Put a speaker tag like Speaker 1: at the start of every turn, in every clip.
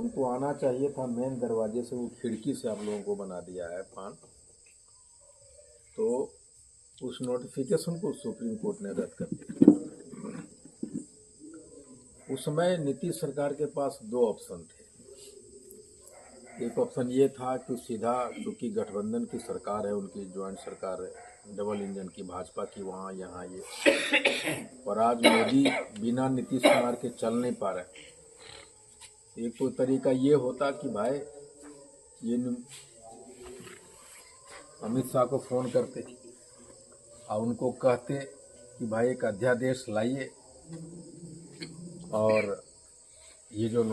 Speaker 1: उनको आना चाहिए था मेन दरवाजे से, वो खिड़की से आप लोगों को बना दिया है फान। तो उस नोटिफिकेशन को सुप्रीम कोर्ट ने रद्द कर दिया। उस समय नीतीश सरकार के पास दो ऑप्शन थे। एक ऑप्शन ये था कि सीधा, क्योंकि गठबंधन की सरकार है, उनकी ज्वाइंट सरकार है, डबल इंजन की, भाजपा की वहाँ यहाँ ये, और आज मोदी बिना नीतीश कुमार के चल नहीं पा रहे। एक तो तरीका ये होता कि भाई ये अमित शाह को फ़ोन करते और उनको कहते कि भाई एक अध्यादेश लाइए और ये जो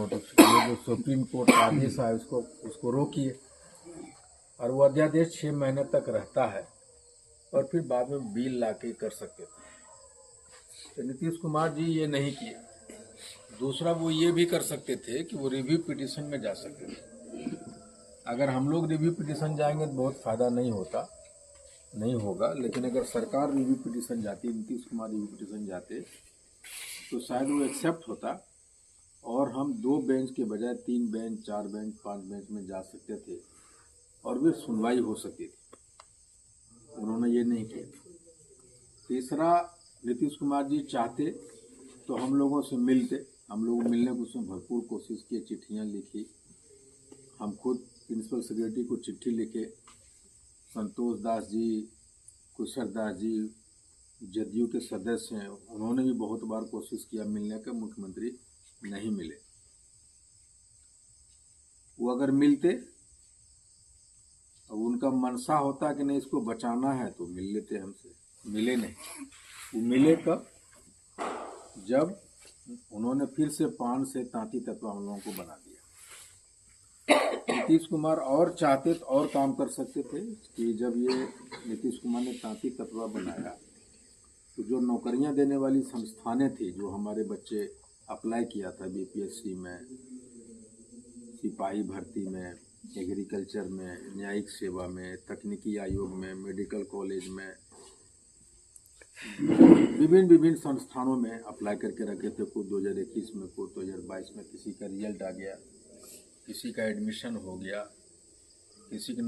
Speaker 1: सुप्रीम कोर्ट का आदेश है उसको रोकिए, और वो अध्यादेश 6 महीने तक रहता है और फिर बाद में बिल लाके कर सकते थे। तो नीतीश कुमार जी ये नहीं किए। दूसरा, वो ये भी कर सकते थे कि वो रिव्यू पिटीशन में जा सकते थे। अगर हम लोग रिव्यू पिटीशन जाएंगे तो बहुत फ़ायदा नहीं होगा, लेकिन अगर सरकार रिव्यू पिटीशन जाती, नीतीश कुमार रिव्यू पिटीशन जाते, तो शायद वो एक्सेप्ट होता और हम 2 बेंच के बजाय 3 बेंच, 4 बेंच, 5 बेंच में जा सकते थे और भी सुनवाई हो सकती थी। उन्होंने ये नहीं किया। तीसरा, नीतीश कुमार जी चाहते तो हम लोगों से मिलते, हम लोग मिलने की उसमें भरपूर कोशिश की, चिट्ठियाँ लिखी, हम खुद प्रिंसिपल सेक्रेटरी को चिट्ठी लिखे, संतोष दास जी, कुशर दास जी जदयू के सदस्य हैं, उन्होंने भी बहुत बार कोशिश किया मिलने का, मुख्यमंत्री नहीं मिले। वो अगर मिलते और उनका मनसा होता कि नहीं इसको बचाना है तो मिल लेते हमसे, मिले नहीं। वो मिले कब? जब उन्होंने फिर से पान से तांती तत्व हम लोगों को बना दिया। नीतीश कुमार और चाहते तो और काम कर सकते थे कि जब ये नीतीश कुमार ने तांती तत्व बनाया तो जो नौकरियां देने वाली संस्थानें थी, जो हमारे बच्चे अप्लाई किया था बीपीएससी में, सिपाही भर्ती में, एग्रीकल्चर में, न्यायिक सेवा में, तकनीकी आयोग में, मेडिकल कॉलेज में, विभिन्न संस्थानों में अप्लाई करके रखे थे। कुछ 2021 में, कुछ 2022 में, किसी का रिजल्ट आ गया, किसी का एडमिशन हो गया, किसी के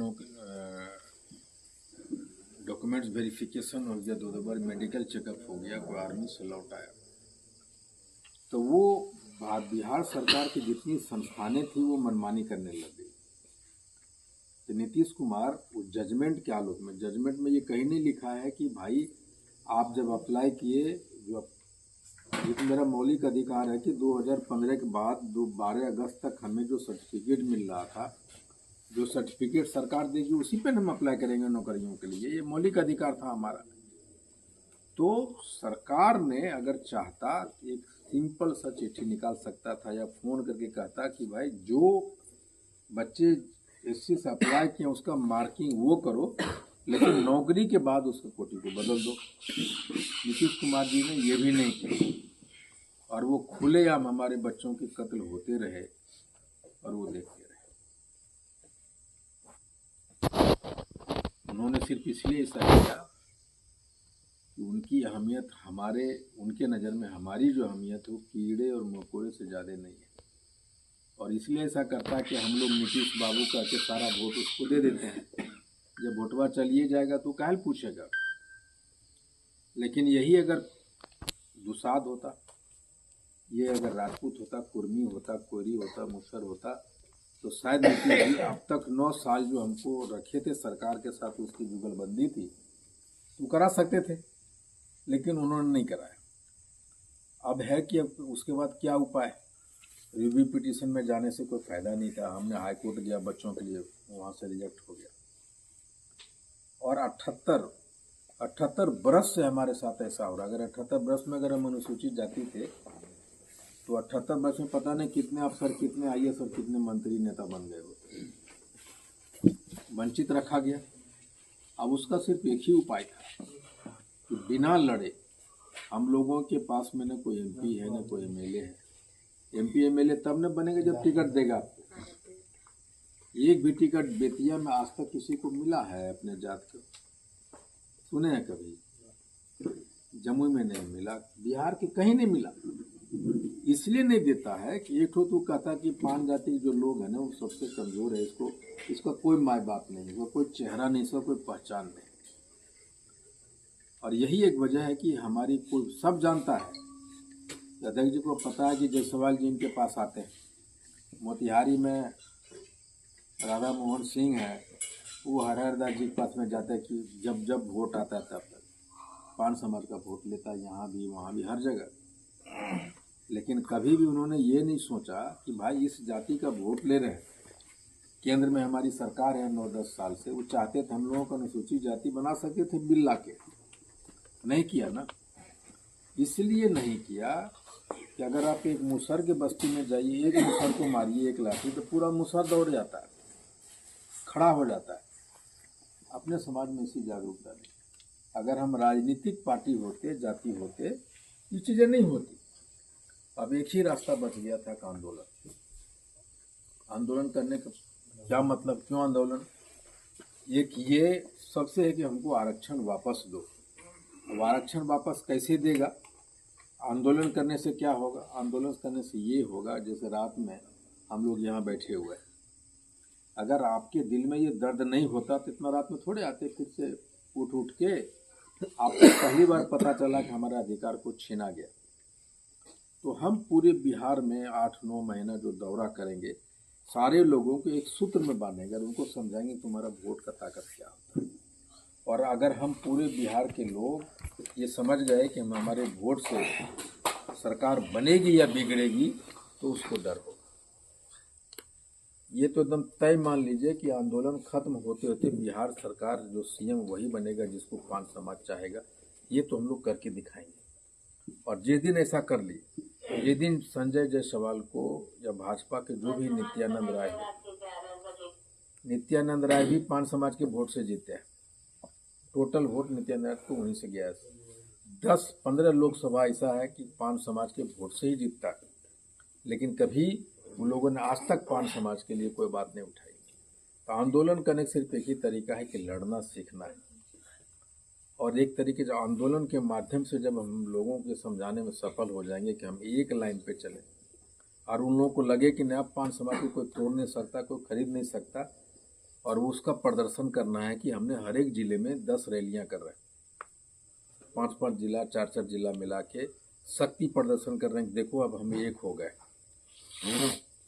Speaker 1: डॉक्यूमेंट्स वेरिफिकेशन हो गया, 2 बार मेडिकल चेकअप हो गया, कोई आर्मी से लौट आया। तो वो बिहार सरकार की जितनी संस्थानें थी वो मनमानी करने लग गई। तो नीतीश कुमार उस जजमेंट के आलोक में, जजमेंट में ये कहीं नहीं लिखा है कि भाई आप जब अप्लाई किए, जो मेरा मौलिक अधिकार है कि 2015 के बाद 12 अगस्त तक हमें जो सर्टिफिकेट मिल रहा था, जो सर्टिफिकेट सरकार देगी उसी पे हम अप्लाई करेंगे नौकरियों के लिए, ये मौलिक अधिकार था हमारा। तो सरकार ने अगर चाहता एक सिंपल सा चिट्ठी निकाल सकता था या फ़ोन करके कहता कि भाई जो बच्चे एससी से अप्लाई किए उसका मार्किंग वो करो, लेकिन नौकरी के बाद उसके कोटी को बदल दो। नीतीश कुमार जी ने ये भी नहीं किया और वो खुलेआम हमारे बच्चों के कत्ल होते रहे और वो देखते रहे। उन्होंने सिर्फ इसलिए ऐसा किया कि उनकी अहमियत उनके नज़र में हमारी जो अहमियत है वो कीड़े और मकोड़े से ज़्यादा नहीं है, और इसलिए ऐसा करता है कि हम लोग नीतीश बाबू का के सारा वोट उसको दे देते हैं। जब वोटवा चलिए जाएगा तो काहे पूछेगा। लेकिन यही अगर दुसाध होता, ये अगर राजपूत होता, कुर्मी होता, कोयरी होता, मुसर होता, तो शायद नीतीश जी अब तक 9 साल जो हमको रखे थे सरकार के साथ, उसकी जुगलबंदी थी, तो करा सकते थे, लेकिन उन्होंने नहीं कराया। अब है कि अब उसके बाद क्या उपाय? रिव्यू पिटीशन में जाने से कोई फ़ायदा नहीं था। हमने हाई कोर्ट गया बच्चों के लिए, वहाँ से रिजेक्ट हो गया। और 78 बरस से हमारे साथ ऐसा हो रहा। अगर 78 बरस में अगर हम अनुसूचित जाति थे तो 78 बरस में पता नहीं कितने अफसर, कितने आईएएस और कितने मंत्री नेता बन गए होते। वंचित रखा गया। अब उसका सिर्फ एक ही उपाय था कि बिना लड़े, हम लोगों के पास में न कोई एमपी है न कोई एमएलए है। एमपी एमएलए तब न बनेगा जब टिकट देगा आपको। एक भी टिकट बेतिया में आज तक किसी को मिला है अपने जात को? सुने हैं कभी? जमुई में नहीं मिला, बिहार के कहीं नहीं मिला। इसलिए नहीं देता है कि एक तो कहता कि 5 जाति के जो लोग हैं ना वो सबसे कमजोर है, इसका कोई माय बाप नहीं, इसका कोई चेहरा नहीं, इसका कोई पहचान नहीं। और यही एक वजह है कि हमारी कोई सब जानता है, अध्यक्ष जी को पता है कि जायसवाल जी इनके पास आते हैं। मोतिहारी में राधा मोहन सिंह है, वो हरहरदास जी के पास में जाता है कि जब जब वोट आता है तब तक पान समाज का वोट लेता है, यहाँ भी वहाँ भी हर जगह। लेकिन कभी भी उन्होंने ये नहीं सोचा कि भाई इस जाति का वोट ले रहे हैं, केंद्र में हमारी सरकार है 9-10 साल से, वो चाहते थे हम लोगों को अनुसूचित जाति बना सकते थे बिल ला के, नहीं किया ना। इसलिए नहीं किया कि अगर आप एक मुसहर के बस्ती में जाइए, एक मुसहर को मारिए एक लाठी तो पूरा मुसहर दौड़ जाता है, खड़ा हो जाता है। अपने समाज में इसी जागरूकता नहीं। अगर हम राजनीतिक पार्टी होते, जाति होते, ये चीज़ें नहीं होती। अब एक ही रास्ता बच गया था कि आंदोलन करने का क्या मतलब, क्यों आंदोलन? एक ये सबसे है कि हमको आरक्षण वापस दो। अब आरक्षण वापस कैसे देगा? आंदोलन करने से क्या होगा? आंदोलन करने से ये होगा जैसे रात में हम लोग यहाँ बैठे हुए हैं, अगर आपके दिल में ये दर्द नहीं होता तो इतना रात में थोड़े आते, फिर से उठ के आपको पहली बार पता चला कि हमारा अधिकार को छीना गया। तो हम पूरे बिहार में 8-9 महीना जो दौरा करेंगे, सारे लोगों को एक सूत्र में बांधेंगे और उनको समझाएंगे तुम्हारा वोट का ताकत क्या होता है। और अगर हम पूरे बिहार के लोग ये समझ गए कि हम हमारे वोट से सरकार बनेगी या बिगड़ेगी, तो उसको डर होगा। ये तो एकदम तय मान लीजिए कि आंदोलन खत्म होते होते बिहार सरकार जो सीएम वही बनेगा जिसको पान समाज चाहेगा। ये तो हम लोग करके दिखाएंगे। और जिस दिन ऐसा कर ली, जिस दिन संजय जायसवाल को या भाजपा के जो भी नित्यानंद राय भी पान समाज के वोट से जीते हैं। टोटल वोट नित्यानंद को वहीं से गया है। 10-15 लोकसभा ऐसा है कि पान समाज के वोट से ही जीतता है, लेकिन कभी उन लोगों ने आज तक पान समाज के लिए कोई बात नहीं उठाई। तो आंदोलन करने का सिर्फ एक ही तरीका है कि लड़ना सीखना है। और एक तरीके से आंदोलन के माध्यम से जब हम लोगों के समझाने में सफल हो जाएंगे कि हम एक लाइन पे चलें और उन लोगों को लगे कि नया पान समाज को कोई तोड़ नहीं सकता, कोई खरीद नहीं सकता, और उसका प्रदर्शन करना है कि हमने हर एक जिले में 10 रैलियां कर रहे हैं, 5-5 जिला 4-4 जिला मिला के शक्ति प्रदर्शन कर रहे हैं। देखो अब हम एक हो गए।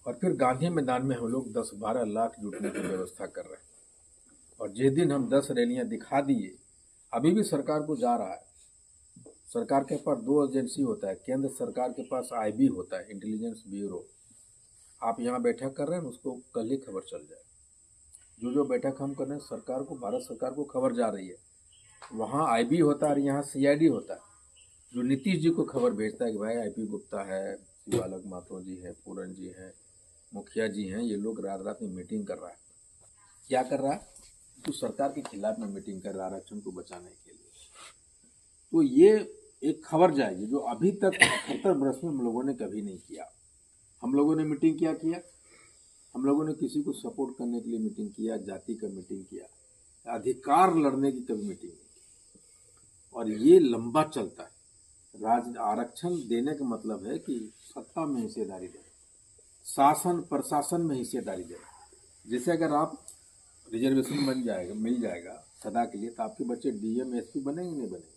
Speaker 1: और फिर गांधी मैदान में हम लोग 10-12 लाख जुटने की व्यवस्था कर रहे हैं। और जिस दिन हम 10 रैलियां दिखा दिए, अभी भी सरकार को जा रहा है। सरकार के पास 2 एजेंसी होता है, केंद्र सरकार के पास IB होता है, इंटेलिजेंस ब्यूरो। आप यहाँ बैठक कर रहे हैं, उसको कल ही खबर चल जाए। जो बैठक हम कर रहे हैं सरकार को, भारत सरकार को खबर जा रही है। वहाँ IB होता है और यहाँ CID होता है, जो नीतीश जी को खबर भेजता है कि भाई IP गुप्ता है, शिवालक माथुर जी है, पूरन जी है, मुखिया जी हैं, ये लोग रात रात में मीटिंग कर रहा है। क्या कर रहा है? तो सरकार के खिलाफ में मीटिंग कर रहा है आरक्षण को बचाने के लिए। तो ये एक खबर जाएगी जो अभी तक 78 वर्ष में हम लोगों ने कभी नहीं किया। हम लोगों ने मीटिंग क्या किया? हम लोगों ने किसी को सपोर्ट करने के लिए मीटिंग किया, जाति का मीटिंग किया, अधिकार लड़ने की कभी मीटिंग नहीं की। और ये लंबा चलता है। आरक्षण देने का मतलब है कि सत्ता में हिस्सेदारी देना, शासन प्रशासन में हिस्सेदारी देना। जैसे अगर आप रिजर्वेशन मिल जाएगा सदा के लिए, तो आपके बच्चे DM SP बनेंगे नहीं बनेंगे,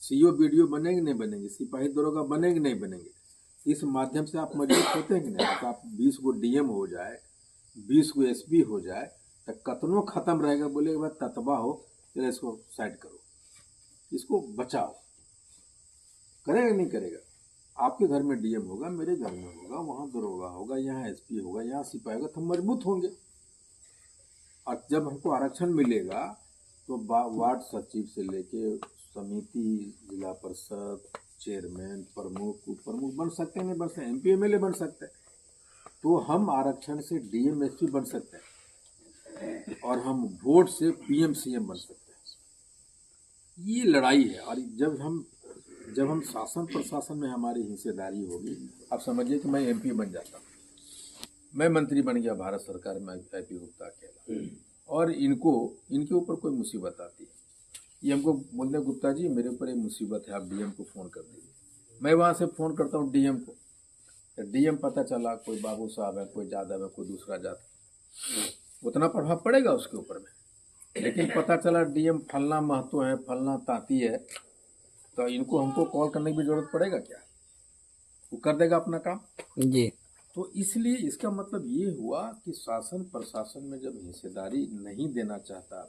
Speaker 1: CO BDO बनेंगे नहीं बनेंगे, सिपाही दरोगा बनेंगे नहीं बनेंगे। इस माध्यम से आप मजबूत होते हैं कि नहीं? तो आप 20 गो DM हो जाए, 20 गो SP हो जाए, तो कतनों खत्म रहेगा। बोलेगा भाई ततबा हो, चलो इसको साइड करो, इसको बचाओ। करेगा नहीं करेगा? आपके घर में DM होगा, मेरे घर में होगा, वहाँ दरोगा होगा, यहाँ SP होगा, यहाँ सिपाही होगा, तो हम मजबूत होंगे। और जब हमको आरक्षण मिलेगा तो वार्ड सचिव से लेके समिति, जिला परिषद, चेयरमैन, प्रमुख, उप प्रमुख बन सकते हैं, नहीं बन सकते, MP MLA बन सकते हैं। तो हम आरक्षण से DM SP बन सकते हैं और हम वोट से PM CM बन सकते हैं। ये लड़ाई है। और जब हम शासन प्रशासन में हमारी हिस्सेदारी होगी, आप समझिए कि मैं MP बन जाता हूँ, मैं मंत्री बन गया भारत सरकार में, IP गुप्ता अकेला, और इनके ऊपर कोई मुसीबत आती है, ये हमको बोलते हैं गुप्ता जी मेरे ऊपर एक मुसीबत है, आप DM को फ़ोन कर दीजिए। मैं वहाँ से फ़ोन करता हूँ डीएम को, डीएम पता चला कोई बाबू साहब है, कोई यादव है, कोई दूसरा जात, उतना प्रभाव पड़ेगा उसके ऊपर में। लेकिन पता चला डीएम फलना महतो है, फलना ताती है, तो इनको हमको कॉल करने की भी जरूरत पड़ेगा क्या? वो कर देगा अपना काम
Speaker 2: जी।
Speaker 1: तो इसलिए इसका मतलब ये हुआ कि शासन प्रशासन में जब हिस्सेदारी नहीं देना चाहता,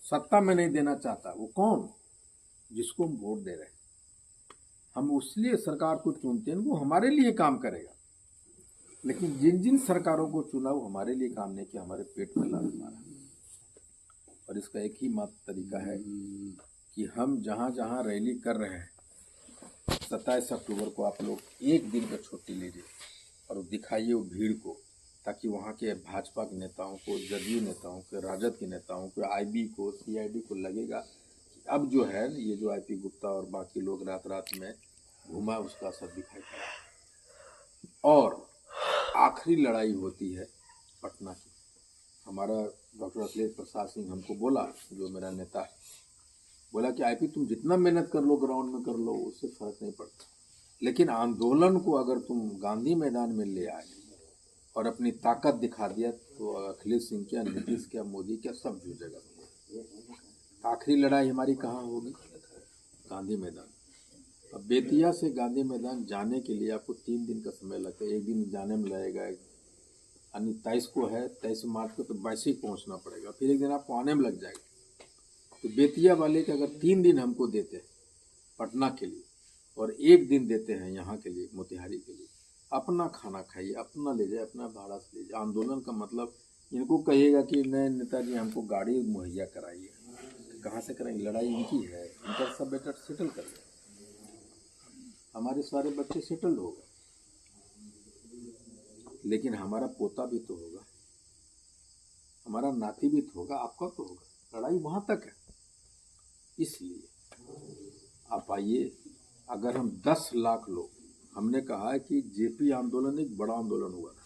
Speaker 1: सत्ता में नहीं देना चाहता, वो कौन? जिसको हम वोट दे रहे हैं, हम इसलिए सरकार को चुनते हैं, वो हमारे लिए काम करेगा। लेकिन जिन जिन सरकारों को चुना वो हमारे लिए काम नहीं किया, हमारे पेट में लात मारा। और इसका एक ही मात्र तरीका है कि हम जहाँ जहाँ रैली कर रहे हैं, 27 अक्टूबर को आप लोग एक दिन का छुट्टी लीजिए और दिखाइए वो भीड़ को, ताकि वहाँ के भाजपा के नेताओं को, जदयू नेताओं को, राजद के नेताओं को, आईबी को, सीआईडी को लगेगा कि अब जो है ये जो आईपी गुप्ता और बाकी लोग रात रात में घुमा उसका असर दिखाई पड़ा। और आखिरी लड़ाई होती है पटना की। हमारा डॉक्टर अखिलेश प्रसाद सिंह हमको बोला, जो मेरा नेता है, बोला कि आईपी तुम जितना मेहनत कर लो ग्राउंड में कर लो, उससे फर्क नहीं पड़ता, लेकिन आंदोलन को अगर तुम गांधी मैदान में ले आए और अपनी ताकत दिखा दिया तो अखिलेश सिंह क्या, नीतीश क्या, मोदी क्या, सब जूझेगा। आखिरी लड़ाई हमारी कहाँ होगी? गांधी मैदान। अब बेतिया से गांधी मैदान जाने के लिए आपको 3 दिन का समय लगता है। एक दिन जाने में लगेगा, यानी 23 को है, 23 मार्च को तो 22 पहुँचना पड़ेगा, फिर एक दिन आपको आने में लग जाएगा। तो बेतिया वाले के अगर 3 दिन हमको देते हैं पटना के लिए और 1 दिन देते हैं यहाँ के लिए, मोतिहारी के लिए, अपना खाना खाइए, अपना ले जाए, अपना भाड़ा से ले जाए। आंदोलन का मतलब इनको कहिएगा कि नए नेताजी हमको गाड़ी मुहैया कराइए, कहाँ से कराएंगे? लड़ाई इनकी है, इनका सब बेटा सेटल कर गए, हमारे सारे बच्चे सेटल्ड हो गए, लेकिन हमारा पोता भी तो होगा, हमारा नाती भी तो होगा, आपका तो होगा। लड़ाई वहाँ तक है। इसलिए आप आइए, अगर हम 10 लाख लोग, हमने कहा है कि जेपी आंदोलन एक बड़ा आंदोलन हुआ था,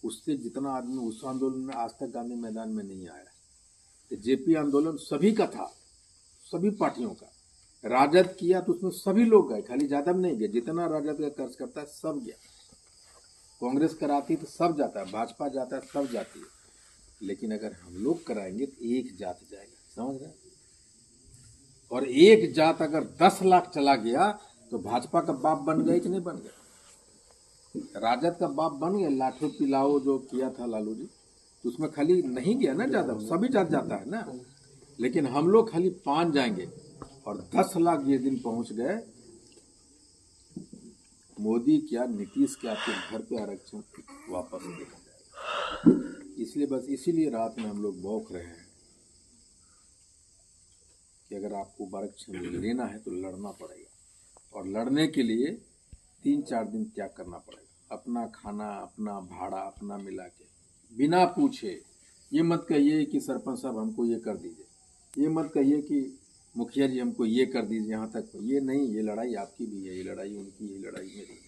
Speaker 1: उससे जितना आदमी उस आंदोलन में आज तक गांधी मैदान में नहीं आया। तो जेपी आंदोलन सभी का था, सभी पार्टियों का। राजद किया तो उसमें सभी लोग गए, खाली यादव नहीं गए, जितना राजद का कर्ज करता है सब गया। कांग्रेस कराती तो सब जाता है, भाजपा जाता है, सब जाती है। लेकिन अगर हम लोग कराएंगे तो एक जात जाएगा, समझ रहे? और एक जात अगर 10 लाख चला गया तो भाजपा का बाप बन गए कि नहीं बन गए? राजद का बाप बन गए। लाठो पिलाओ जो किया था लालू जी, तो उसमें खाली नहीं गया ना जादव, सभी जात जाता है ना। लेकिन हम लोग खाली 5 जाएंगे और 10 लाख ये दिन पहुंच गए। मोदी क्या, नीतीश क्या, आपके घर पे आरक्षण वापस देखा जाएगा। इसलिए बस इसीलिए रात में हम लोग बौख रहे हैं कि अगर आपको आरक्षण लेना है तो लड़ना पड़ेगा, और लड़ने के लिए 3-4 दिन त्याग करना पड़ेगा। अपना खाना, अपना भाड़ा, अपना मिला के, बिना पूछे। ये मत कहिए कि सरपंच साहब हमको ये कर दीजिए, ये मत कहिए कि मुखिया जी हमको ये कर दीजिए, यहाँ तक ये नहीं। ये लड़ाई आपकी भी है, ये लड़ाई उनकी, ये लड़ाई मेरी।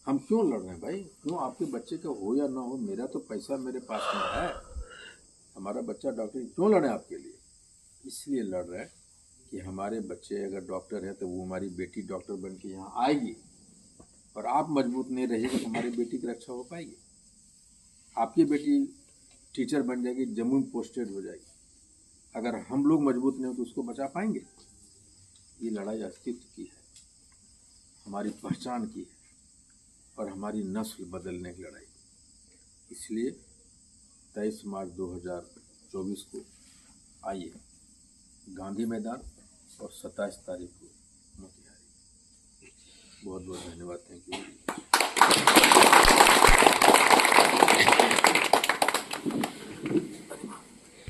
Speaker 1: हम क्यों लड़ रहे हैं भाई? क्यों? आपके बच्चे का हो या ना हो, मेरा तो पैसा मेरे पास में है, हमारा बच्चा डॉक्टर, क्यों लड़े आपके लिए? इसलिए लड़ रहे हैं कि हमारे बच्चे अगर डॉक्टर है तो वो हमारी बेटी डॉक्टर बन के यहाँ आएगी, और आप मजबूत नहीं रहिएगा तो हमारी बेटी की रक्षा हो पाएगी? आपकी बेटी टीचर बन जाएगी, जम्मू में पोस्टेड हो जाएगी, अगर हम लोग मजबूत नहीं हो तो उसको बचा पाएंगे? ये लड़ाई अस्तित्व की है, हमारी पहचान की है, और हमारी नस्ल बदलने की लड़ाई। इसलिए 23 मार्च 2024 को आइए गांधी मैदान, और 27 तारीख को मोतिहारी। बहुत बहुत धन्यवाद, थैंक यू।